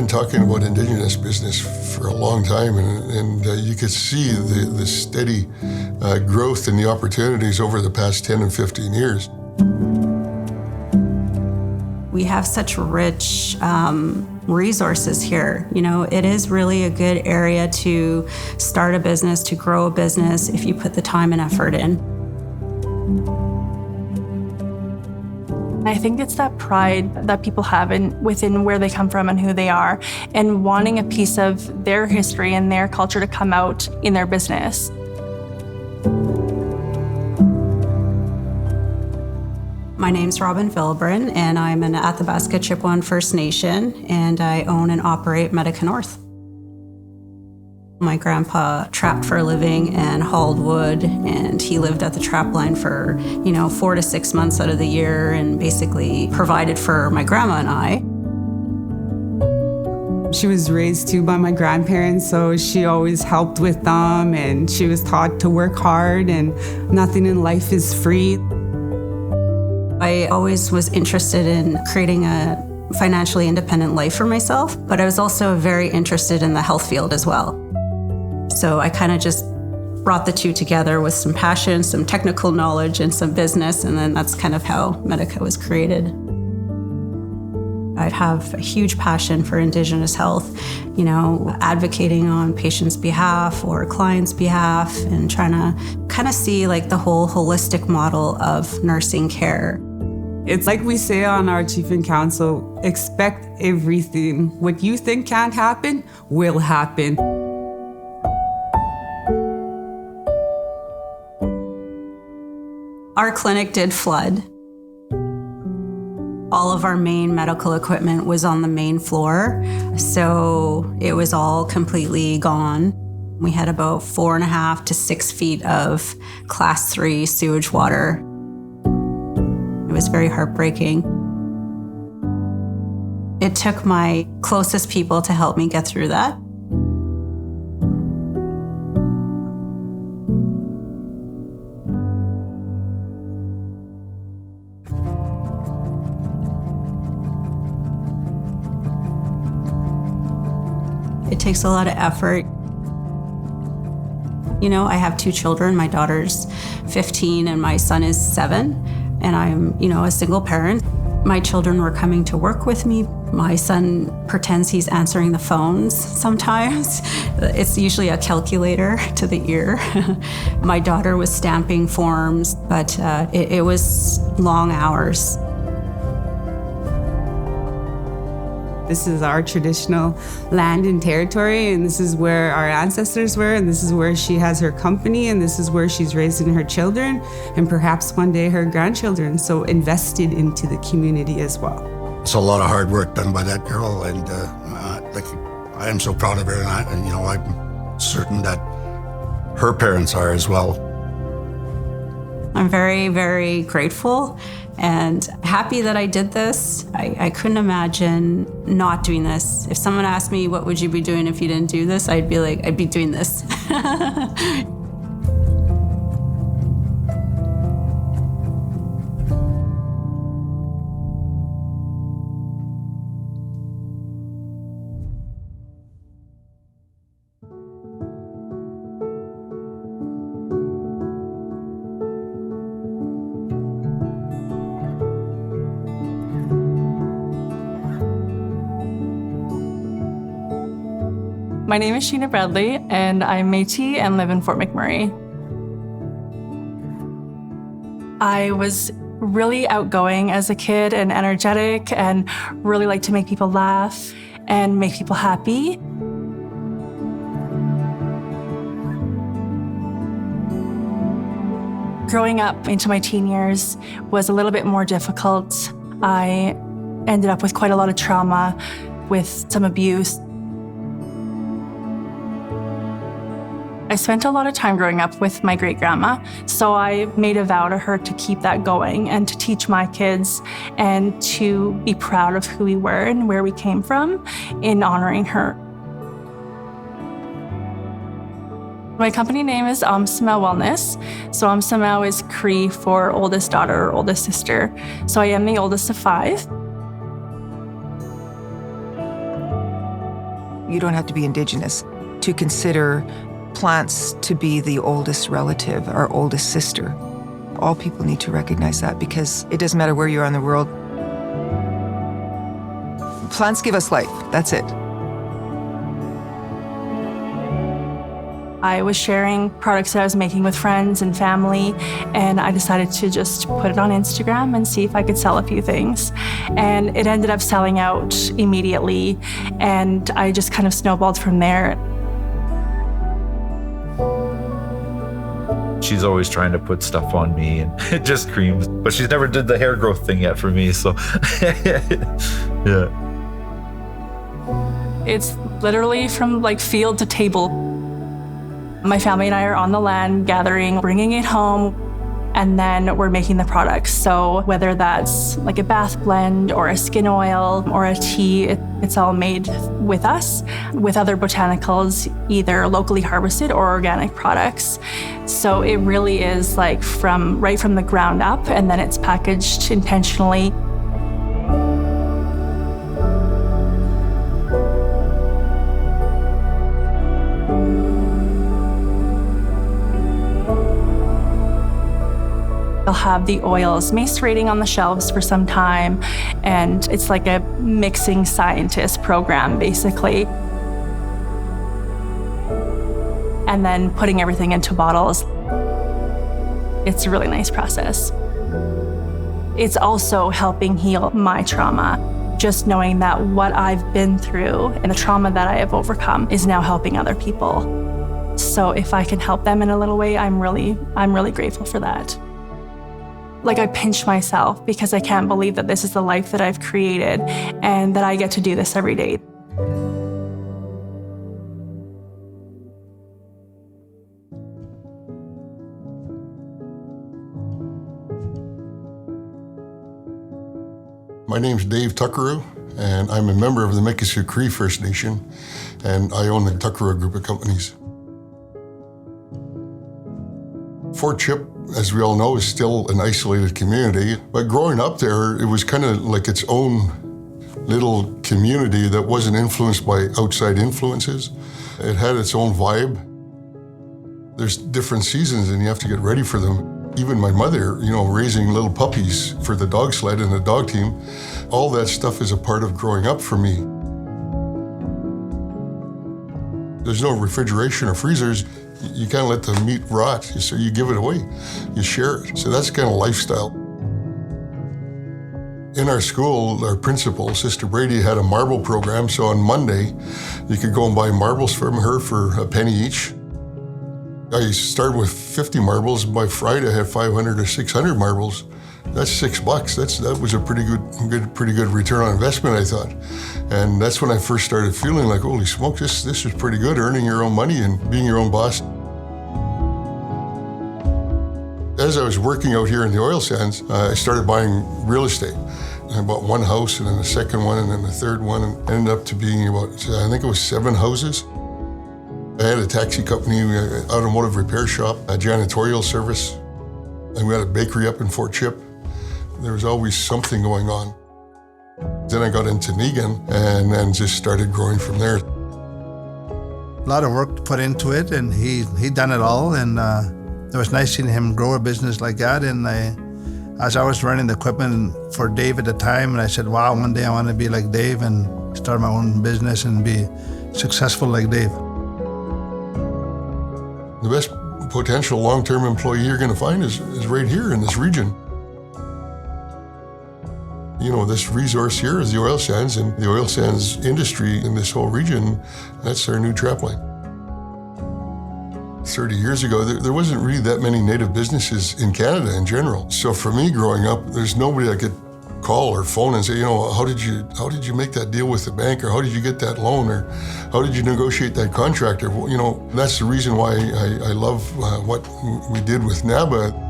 talking about Indigenous business for a long time, and you could see the steady growth and the opportunities over the past 10 and 15 years. We have such rich resources here. You know, it is really a good area to start a business, to grow a business if you put the time and effort in. I think it's that pride that people have within where they come from and who they are, and wanting a piece of their history and their culture to come out in their business. My name's Robin Villebrun, and I'm an Athabasca Chippewa First Nation, and I own and operate Medika North. My grandpa trapped for a living and hauled wood, and he lived at the trap line for, 4 to 6 months out of the year, and basically provided for my grandma and I. She was raised too by my grandparents, so she always helped with them, and she was taught to work hard, and nothing in life is free. I always was interested in creating a financially independent life for myself, but I was also very interested in the health field as well. So I kind of just brought the two together with some passion, some technical knowledge, and some business, and then that's kind of how Medika was created. I have a huge passion for Indigenous health, advocating on patients' behalf or clients' behalf, and trying to kind of see like the whole holistic model of nursing care. It's like we say on our Chief and Council, expect everything. What you think can't happen will happen. Our clinic did flood. All of our main medical equipment was on the main floor, so it was all completely gone. We had about 4.5 to 6 feet of Class 3 sewage water. It was very heartbreaking. It took my closest people to help me get through that. It takes a lot of effort. I have 2 children. My daughter's 15 and my son is 7. And I'm, a single parent. My children were coming to work with me. My son pretends he's answering the phones sometimes. It's usually a calculator to the ear. My daughter was stamping forms, but it was long hours. This is our traditional land and territory, and this is where our ancestors were, and this is where she has her company, and this is where she's raising her children, and perhaps one day her grandchildren, so invested into the community as well. It's a lot of hard work done by that girl, and I am so proud of her, and I'm certain that her parents are as well. I'm very, very grateful and happy that I did this. I couldn't imagine not doing this. If someone asked me, what would you be doing if you didn't do this? I'd be like, I'd be doing this. My name is Sheena Bradly, and I'm Métis and live in Fort McMurray. I was really outgoing as a kid and energetic and really liked to make people laugh and make people happy. Growing up into my teen years was a little bit more difficult. I ended up with quite a lot of trauma, with some abuse. I spent a lot of time growing up with my great-grandma, so I made a vow to her to keep that going and to teach my kids and to be proud of who we were and where we came from in honoring her. My company name is Omisimâw Wellness. So Omisimâw is Cree for oldest daughter or oldest sister. So I am the oldest of 5. You don't have to be Indigenous to consider plants to be the oldest relative, our oldest sister. All people need to recognize that, because it doesn't matter where you are in the world. Plants give us life, that's it. I was sharing products that I was making with friends and family, and I decided to just put it on Instagram and see if I could sell a few things. And it ended up selling out immediately, and I just kind of snowballed from there. She's always trying to put stuff on me and it just screams, but she's never did the hair growth thing yet for me, so yeah. It's literally from like field to table. My family and I are on the land gathering, bringing it home, and then we're making the products. So whether that's like a bath blend or a skin oil or a tea, it's all made with us, with other botanicals, either locally harvested or organic products. So it really is like right from the ground up, and then it's packaged intentionally. They'll have the oils macerating on the shelves for some time, and it's like a mixing scientist program, basically. And then putting everything into bottles. It's a really nice process. It's also helping heal my trauma. Just knowing that what I've been through and the trauma that I have overcome is now helping other people. So if I can help them in a little way, I'm really grateful for that. Like, I pinch myself because I can't believe that this is the life that I've created and that I get to do this every day. My name's Dave Tuccaro, and I'm a member of the Mikisew Cree First Nation, and I own the Tuccaro Group of Companies. Fort Chip, as we all know, is still an isolated community, but growing up there, it was kind of like its own little community that wasn't influenced by outside influences. It had its own vibe. There's different seasons and you have to get ready for them. Even my mother, raising little puppies for the dog sled and the dog team, all that stuff is a part of growing up for me. There's no refrigeration or freezers. You can't let the meat rot, so you give it away. You share it. So that's kind of lifestyle. In our school, our principal, Sister Brady, had a marble program, so on Monday, you could go and buy marbles from her for a penny each. I started with 50 marbles. By Friday, I had 500 or 600 marbles. That's $6. That was a pretty good return on investment, I thought. And that's when I first started feeling like, holy smoke, this is pretty good, earning your own money and being your own boss. As I was working out here in the oil sands, I started buying real estate. I bought one house and then the second one and then the third one, and ended up to being about, I think it was 7 houses. I had a taxi company, automotive repair shop, a janitorial service, and we had a bakery up in Fort Chip. There was always something going on. Then I got into Negan and then just started growing from there. A lot of work put into it, and he done it all, and it was nice seeing him grow a business like that. And as I was running the equipment for Dave at the time, and I said, wow, one day I want to be like Dave and start my own business and be successful like Dave. The best potential long-term employee you're going to find is right here in this region. This resource here is the oil sands, and the oil sands industry in this whole region, that's our new trapline. 30 years ago, there wasn't really that many native businesses in Canada in general. So for me growing up, there's nobody I could call or phone and say, how did you make that deal with the bank, or how did you get that loan, or how did you negotiate that contract? Or, that's the reason why I love what we did with NAABA.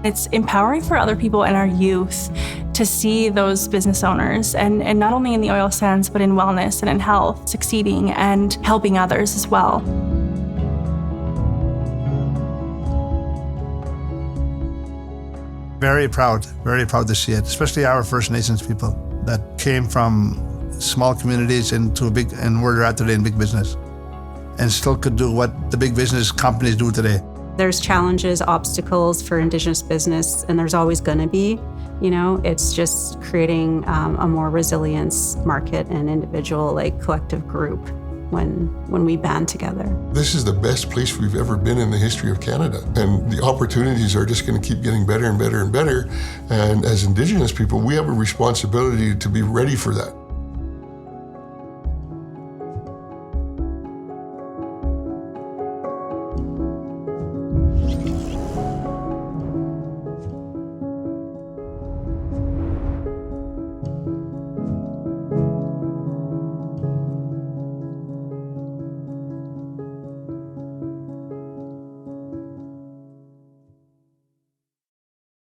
It's empowering for other people in our youth to see those business owners, and not only in the oil sands, but in wellness and in health, succeeding and helping others as well. very proud to see it, especially our First Nations people that came from small communities into a big, and where they're at today in big business, and still could do what the big business companies do today. There's challenges, obstacles for Indigenous business, and there's always going to be. You know, it's just creating a more resilience market and individual, collective group when we band together. This is the best place we've ever been in the history of Canada, and the opportunities are just going to keep getting better and better and better. And as Indigenous people, we have a responsibility to be ready for that.